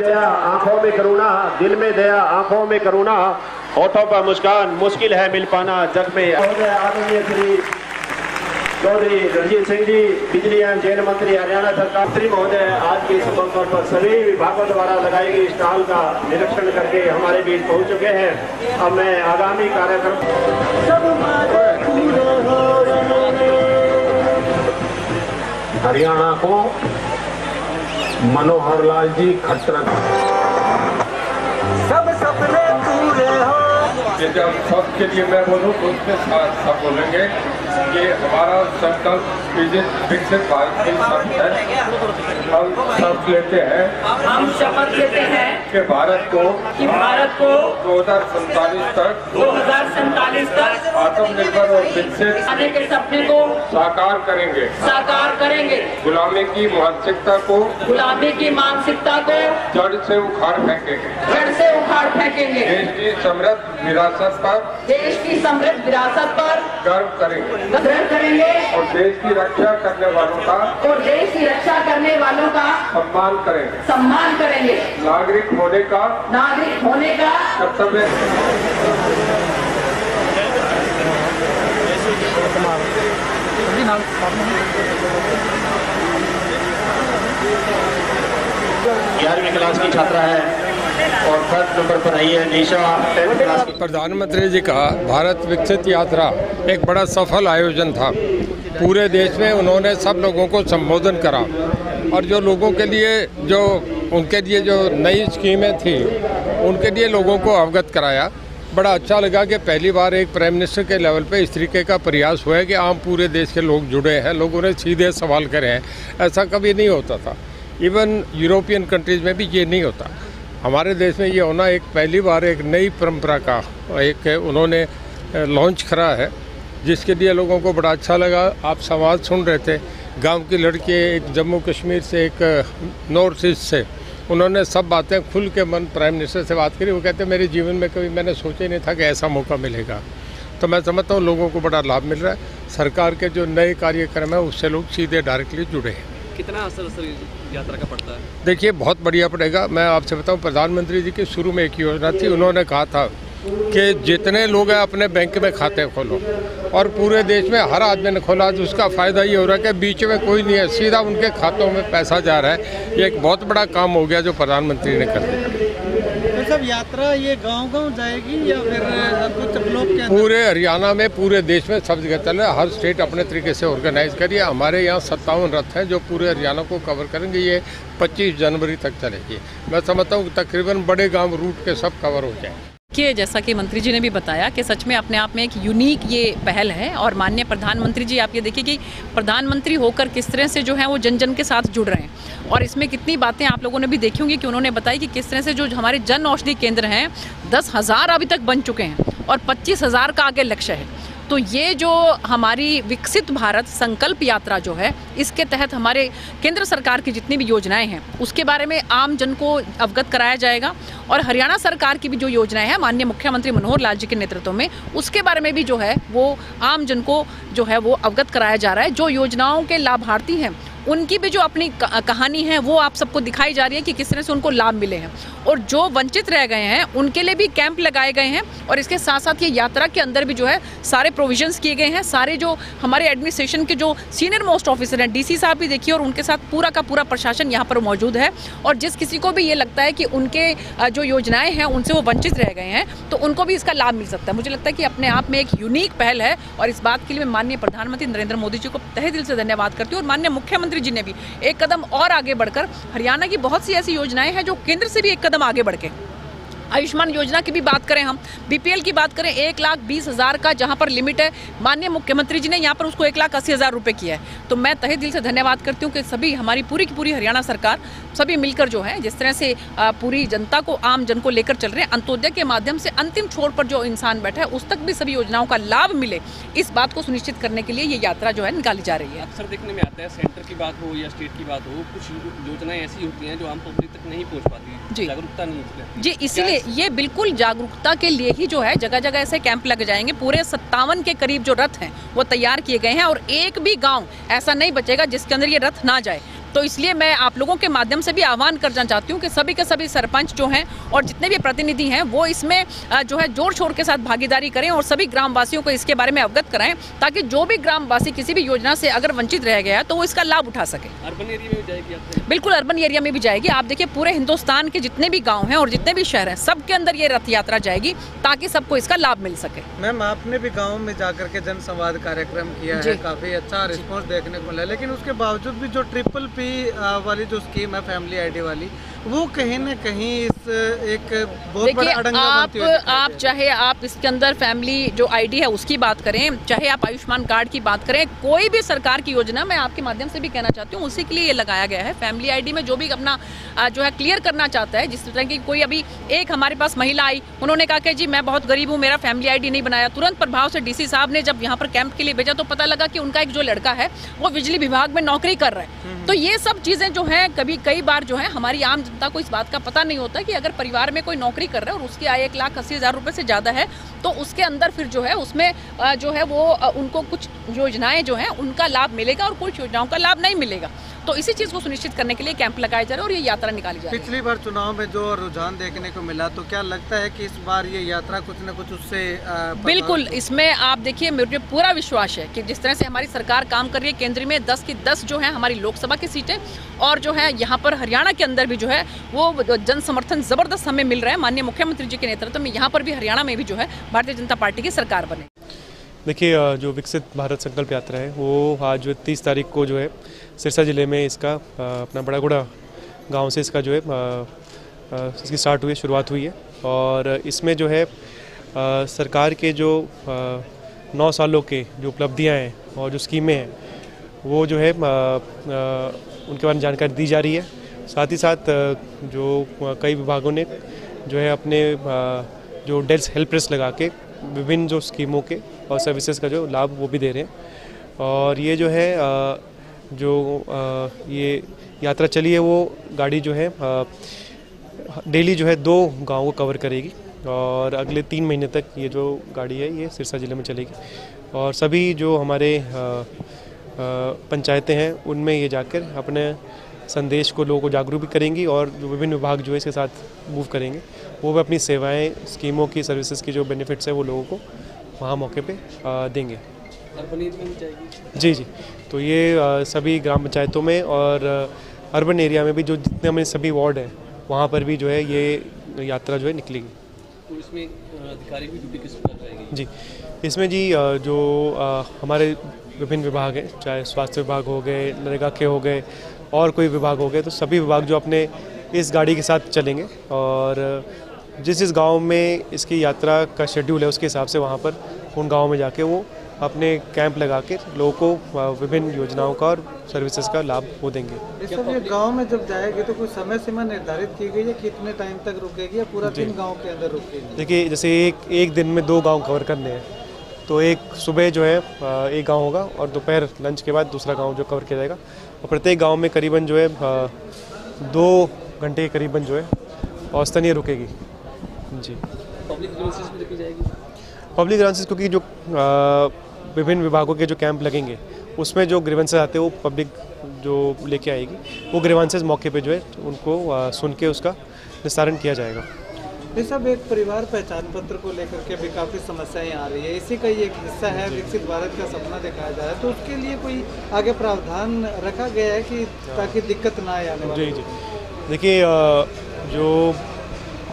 दया आंखों में करुणा, दिल में दया आंखों में करुणा, होठों पर मुस्कान, मुश्किल है मिल पाना जग में। आदरणीय श्री चौधरी रणजीत सिंह जी, बिजली एवं जेल मंत्री हरियाणा सरकार। मंत्री महोदय आज के शुभ अवसर पर सभी विभागों द्वारा लगाई गई स्टॉल का निरीक्षण करके हमारे बीच पहुंच चुके हैं। अब मैं आगामी कार्यक्रम हरियाणा को मनोहर लाल जी खट्टर सब सपने पूरे हो। जब सबके लिए मैं बोलूँ तो उसके साथ सब बोलेंगे कि हमारा संकल्प विकसित भारत की शपथ है। हम शपथ लेते हैं, हम शपथ लेते हैं कि भारत को 2047 तक आत्मनिर्भर और विकसित आने के सपने को साकार करेंगे। गुलामी की मानसिकता को जड़ से उखाड़ फेंकेंगे। देश की समृद्ध विरासत पर गर्व करेंगे और देश की रक्षा करने वालों का सम्मान करेंगे। नागरिक होने का कर्तव्य। ग्यारहवीं क्लास की छात्रा है और फर्स्ट नंबर पर आई है निशा, 10th क्लास की। प्रधानमंत्री जी का भारत विकसित यात्रा एक बड़ा सफल आयोजन था। पूरे देश में उन्होंने सब लोगों को संबोधन करा और जो लोगों के लिए उनके लिए जो नई स्कीमें थी उनके लिए लोगों को अवगत कराया। बड़ा अच्छा लगा कि पहली बार एक प्राइम मिनिस्टर के लेवल पे इस तरीके का प्रयास हुआ है कि आम पूरे देश के लोग जुड़े हैं, लोगों ने सीधे सवाल करे हैं। ऐसा कभी नहीं होता था, इवन यूरोपियन कंट्रीज़ में भी ये नहीं होता। हमारे देश में ये होना एक पहली बार एक नई परंपरा का एक उन्होंने लॉन्च करा है, जिसके लिए लोगों को बड़ा अच्छा लगा। आप संवाद सुन रहे थे, गांव की लड़की एक जम्मू कश्मीर से, एक नॉर्थ ईस्ट से, उन्होंने सब बातें खुल के मन प्राइम मिनिस्टर से बात करी। वो कहते मेरे जीवन में कभी मैंने सोचा ही नहीं था कि ऐसा मौका मिलेगा। तो मैं समझता हूँ लोगों को बड़ा लाभ मिल रहा है। सरकार के जो नए कार्यक्रम है उससे लोग सीधे डायरेक्टली जुड़े हैं। कितना असर यात्रा का पड़ता है? देखिए बहुत बढ़िया पड़ेगा। मैं आपसे बताऊं, प्रधानमंत्री जी की शुरू में एक योजना थी, उन्होंने कहा था कि जितने लोग हैं अपने बैंक में खाते खोलो, और पूरे देश में हर आदमी ने खोला। तो उसका फ़ायदा ये हो रहा है कि बीच में कोई नहीं है, सीधा उनके खातों में पैसा जा रहा है। ये एक बहुत बड़ा काम हो गया जो प्रधानमंत्री ने कर दिया। तो सब यात्रा ये गांव-गांव जाएगी या फिर कुछ ब्लॉक के अंदर? पूरे हरियाणा में, पूरे देश में सब जगह चल रहा है। हर स्टेट अपने तरीके से ऑर्गेनाइज करिए। हमारे यहाँ 57 रथ हैं जो पूरे हरियाणा को कवर करेंगे। ये 25 जनवरी तक चलेगी। मैं समझता हूँ तकरीबन बड़े गाँव रूट के सब कवर हो जाएंगे। कि जैसा कि मंत्री जी ने भी बताया कि सच में अपने आप में एक यूनिक ये पहल है। और माननीय प्रधानमंत्री जी, आप ये देखिए कि प्रधानमंत्री होकर किस तरह से जो है वो जन जन के साथ जुड़ रहे हैं। और इसमें कितनी बातें आप लोगों ने भी देखी होंगी कि उन्होंने बताई कि किस तरह से जो हमारे जन औषधि केंद्र हैं 10,000 अभी तक बन चुके हैं और 25,000 का आगे लक्ष्य है। तो ये जो हमारी विकसित भारत संकल्प यात्रा जो है, इसके तहत हमारे केंद्र सरकार की जितनी भी योजनाएं हैं उसके बारे में आम जन को अवगत कराया जाएगा। और हरियाणा सरकार की भी जो योजनाएं हैं माननीय मुख्यमंत्री मनोहर लाल जी के नेतृत्व में, उसके बारे में भी जो है वो आम जन को जो है वो अवगत कराया जा रहा है। जो योजनाओं के लाभार्थी हैं उनकी भी जो अपनी कहानी है वो आप सबको दिखाई जा रही है कि किस तरह से उनको लाभ मिले हैं। और जो वंचित रह गए हैं उनके लिए भी कैंप लगाए गए हैं। और इसके साथ साथ ये यात्रा के अंदर भी जो है सारे प्रोविजंस किए गए हैं। सारे जो हमारे एडमिनिस्ट्रेशन के जो सीनियर मोस्ट ऑफिसर हैं, डीसी साहब भी देखिए, और उनके साथ पूरा का पूरा प्रशासन यहाँ पर मौजूद है। और जिस किसी को भी ये लगता है कि उनके जो योजनाएं हैं उनसे वो वंचित रह गए हैं तो उनको भी इसका लाभ मिल सकता है। मुझे लगता है कि अपने आप में एक यूनिक पहल है। और इस बात के लिए मैं माननीय प्रधानमंत्री नरेंद्र मोदी जी को तहे दिल से धन्यवाद करती हूँ। और माननीय मुख्यमंत्री जी ने भी एक कदम और आगे बढ़कर हरियाणा की बहुत सी ऐसी योजनाएं हैं जो केंद्र से भी एक कदम आगे बढ़ के, आयुष्मान योजना की भी बात करें, हम बीपीएल की बात करें, 1,20,000 का जहां पर लिमिट है, माननीय मुख्यमंत्री जी ने यहां पर उसको 1,80,000 रुपये किया है। तो मैं तहे दिल से धन्यवाद करती हूं कि सभी हमारी पूरी की पूरी हरियाणा सरकार सभी मिलकर जो है जिस तरह से पूरी जनता को, आम जन को लेकर चल रहे हैं। अंत्योदय के माध्यम से अंतिम छोर पर जो इंसान बैठा है उस तक भी सभी योजनाओं का लाभ मिले, इस बात को सुनिश्चित करने के लिए ये यात्रा जो है निकाली जा रही है। अक्सर देखने में आता है, सेंटर की बात हो या स्टेट की बात हो, कुछ योजनाएं ऐसी होती हैं जो आम पब्लिक तक नहीं पहुँच पाती, जागरूकता नहीं होती जी। इसीलिए ये बिल्कुल जागरूकता के लिए ही जो है जगह जगह ऐसे कैंप लग जाएंगे। पूरे 57 के करीब जो रथ हैं वो तैयार किए गए हैं और एक भी गांव ऐसा नहीं बचेगा जिसके अंदर ये रथ ना जाए। तो इसलिए मैं आप लोगों के माध्यम से भी आह्वान करना चाहती हूँ कि सभी के सभी सरपंच जो हैं और जितने भी प्रतिनिधि हैं वो इसमें जो है जोर शोर के साथ भागीदारी करें और सभी ग्रामवासियों को इसके बारे में अवगत कराएं, ताकि जो भी ग्रामवासी किसी भी योजना से अगर वंचित रह गया है तो वो इसका लाभ उठा सके। अर्बन एरिया में भी जाएगी? बिल्कुल अर्बन एरिया में भी जाएगी। आप देखिए पूरे हिंदुस्तान के जितने भी गाँव हैं और जितने भी शहर हैं सबके अंदर ये रथ यात्रा जाएगी ताकि सबको इसका लाभ मिल सके। मैम, आपने भी गाँव में जाकर के जन संवाद कार्यक्रम किया है, काफी अच्छा रिस्पॉन्स देखने को मिला, लेकिन उसके बावजूद भी जो PPP वाली जो स्कीम है फैमिली आईडी वाली, वो कहीं न कहीं इस एक बहुत बड़ा अड़ंगा बनती है। आप चाहे आप इसके अंदर फैमिली जो आईडी है उसकी बात करें, चाहे आप आयुष्मान कार्ड की बात करें, कोई भी सरकार की योजना मैं आपके माध्यम से भी कहना चाहती हूँ उसी के लिए ये लगाया गया है। फैमिली आईडी में जो भी अपना जो है क्लियर करना चाहता है, जिस तरह की कोई अभी एक हमारे पास महिला आई, उन्होंने कहा कि जी मैं बहुत गरीब हूँ, मेरा फैमिली आईडी नहीं बनाया। तुरंत प्रभाव से DC साहब ने जब यहाँ पर कैंप के लिए भेजा तो पता लगा कि उनका एक जो लड़का है वो बिजली विभाग में नौकरी कर रहा है। तो ये सब चीज़ें जो हैं कई बार जो है हमारी आम जनता को इस बात का पता नहीं होता कि अगर परिवार में कोई नौकरी कर रहा है और उसकी आय 1,80,000 रुपये से ज़्यादा है तो उसके अंदर फिर जो है उसमें जो है वो उनको कुछ योजनाएं जो हैं उनका लाभ मिलेगा और कुछ योजनाओं का लाभ नहीं मिलेगा। तो इसी चीज़ को सुनिश्चित करने के लिए कैंप लगाए जा रहे हैं और ये यात्रा निकाली जा रही है। पिछली बार चुनाव में जो रुझान देखने को मिला, तो क्या लगता है कि इस बार ये यात्रा कुछ न कुछ उससे बिल्कुल, इसमें आप देखिए मुझे पूरा विश्वास है कि जिस तरह से हमारी सरकार काम कर रही है, केंद्र में 10 की 10 जो है हमारी लोकसभा की सीटें और जो है यहाँ पर हरियाणा के अंदर भी जो है वो जन समर्थन ज़बरदस्त हमें मिल रहा है। माननीय मुख्यमंत्री जी के नेतृत्व में यहाँ पर भी हरियाणा में भी जो है भारतीय जनता पार्टी की सरकार बने। देखिए, जो विकसित भारत संकल्प यात्रा है वो आज 30 तारीख को जो है सिरसा ज़िले में इसका अपना बड़ागुड़ा गांव से इसका जो है इसकी स्टार्ट हुई, शुरुआत हुई है। और इसमें जो है सरकार के जो 9 सालों के जो उपलब्धियां हैं और जो स्कीमें हैं वो जो है उनके बारे में जानकारी दी जा रही है। साथ ही साथ जो कई विभागों ने जो है अपने जो डेस्क हेल्प डेस्क लगा के विभिन्न जो स्कीमों के और सर्विसेज का जो लाभ वो भी दे रहे हैं। और ये जो है ये यात्रा चली है वो गाड़ी जो है डेली जो है 2 गाँव को कवर करेगी और अगले 3 महीने तक ये जो गाड़ी है ये सिरसा ज़िले में चलेगी। और सभी जो हमारे पंचायतें हैं उनमें ये जाकर अपने संदेश को लोगों को जागरूक भी करेंगी और जो विभिन्न विभाग जो है इसके साथ मूव करेंगे वो भी अपनी सेवाएं, स्कीमों की, सर्विसेज की जो बेनिफिट्स है वो लोगों को वहाँ मौके पे देंगे। अर्बन एरिया में जाएगी? जी जी, तो ये सभी ग्राम पंचायतों में और अर्बन एरिया में भी जो जितने हमारे सभी वार्ड हैं वहाँ पर भी जो है ये यात्रा जो है निकलेगी। तो इसमें अधिकारी की ड्यूटी किस पर रहेगी? जी, इसमें जी जो हमारे विभिन्न विभाग हैं, चाहे स्वास्थ्य विभाग हो गए, नरेगा के हो गए और कोई विभाग हो गए, तो सभी विभाग जो अपने इस गाड़ी के साथ चलेंगे और जिस गांव में इसकी यात्रा का शेड्यूल है उसके हिसाब से वहां पर उन गांवों में जाके वो अपने कैंप लगा के लोगों को विभिन्न योजनाओं का और सर्विसेज का लाभ वो देंगे। इस सब ये गाँव में जब जाएगी तो कोई समय सीमा निर्धारित की गई है, कितने टाइम तक रुकेगी या पूरा दिन गाँव के अंदर रुकेगी? देखिए, जैसे एक दिन में 2 गाँव कवर करने हैं तो एक सुबह जो है एक गाँव होगा और दोपहर लंच के बाद दूसरा गाँव जो कवर किया जाएगा और प्रत्येक गाँव में करीबन जो है 2 घंटे के करीबन जो है औसतन ये रुकेगी। जी, पब्लिक ग्रांसेस भी रखी जाएगी? पब्लिक ग्रांसेस क्योंकि जो विभिन्न विभागों के जो कैंप लगेंगे उसमें जो ग्रीवेंसेस आते हैं वो पब्लिक जो लेके आएगी, वो ग्रीवेंसेस मौके पे जो है उनको सुन के उसका निस्तारण किया जाएगा। ये सब एक परिवार पहचान पत्र को लेकर के भी काफ़ी समस्याएं आ रही है, इसी का ये एक हिस्सा है, विकसित भारत का सपना दिखाया जा रहा है, तो उसके लिए कोई आगे प्रावधान रखा गया है कि ताकि दिक्कत ना आए आने वाले? जी जी, देखिए जो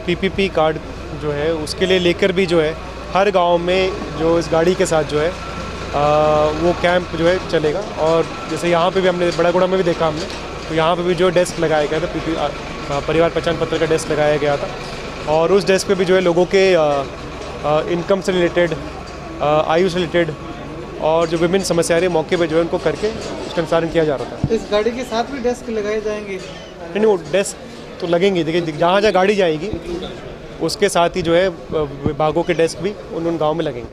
PPP कार्ड जो है उसके लिए लेकर भी जो है हर गांव में जो इस गाड़ी के साथ जो है वो कैंप जो है चलेगा। और जैसे यहाँ पे भी हमने बड़ागुड़ा में भी देखा हमने, तो यहाँ पे भी जो डेस्क लगाया गया था, परिवार पहचान पत्र का डेस्क लगाया गया था और उस डेस्क पे भी जो है लोगों के इनकम से रिलेटेड, आयु से रिलेटेड और जो विभिन्न समस्याएं रही मौके पे जो है उनको करके उसका निस्तारण किया जा रहा था। इस गाड़ी के साथ भी डेस्क लगाए जाएंगे? नहीं, वो डेस्क तो लगेंगे। देखिए, जहाँ जहाँ गाड़ी जाएगी उसके साथ ही जो है विभागों के डेस्क भी उन गाँव में लगेंगे।